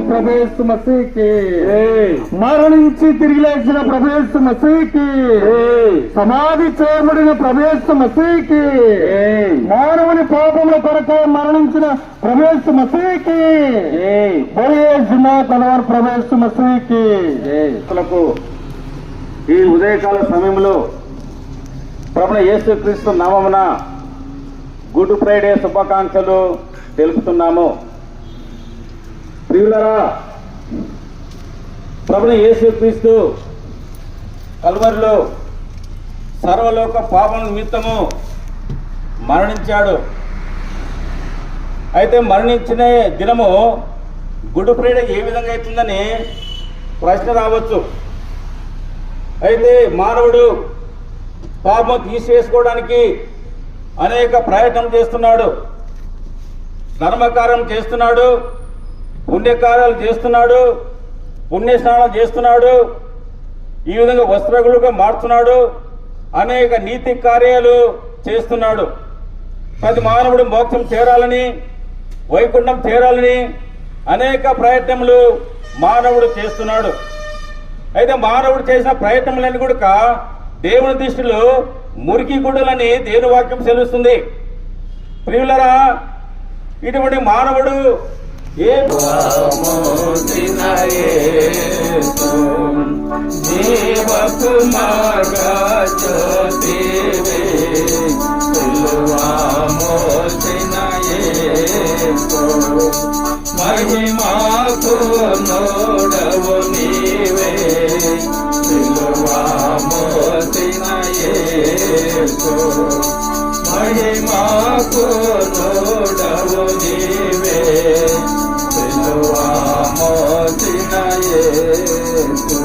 प्रभु मसीह की మరణించి తిరిగి లేచిన ప్రభు మసీకి సమాధి చేయబడిన ప్రభు మసీకి మానవుని పాపముల కొరకై మరణించిన ప్రభు మసీకి ప్రభు మసీకి ఈ ఉదయకాల సమయంలో ప్రభువైన యేసుక్రీస్తు నామమున గుడ్ ఫ్రైడే శుభాకాంక్షలు తెలుపుతున్నాము. ప్రియులరా, ప్రభువైన యేసుక్రీస్తు కల్వరిలో సర్వలోక పాపం నిమిత్తము మరణించాడు. అయితే మరణించిన దినము గుడ్ ఫ్రైడే ఏ విధంగా అవుతుందని ప్రశ్న రావచ్చు. అయితే మానవుడు పాపం తీసివేసుకోవడానికి అనేక ప్రయత్నం చేస్తున్నాడు, ధర్మకార్యం చేస్తున్నాడు, పుణ్యకార్యాలు చేస్తున్నాడు, పుణ్యస్నానం చేస్తున్నాడు, ఈ విధంగా వస్త్రగులుగా మారుతున్నాడు, అనేక నీతి కార్యాలు చేస్తున్నాడు. ప్రతి మానవుడు మోక్షం చేరాలని, వైకుంఠం చేరాలని అనేక ప్రయత్నములు మానవుడు చేస్తున్నాడు. అయితే మానవుడు చేసిన ప్రయత్నములన్నీ కూడా దేవుని దృష్టిలో మురికి గుడ్డలని దేవుని వాక్యం సెలుస్తుంది. ప్రియులరా, ఇటువంటి మానవుడు మహిమాకు నోడవు నీవే సిలువా మోసిన యేసు, మహిమాకు నోడవు నీవే సిలువా మోసిన యేసు.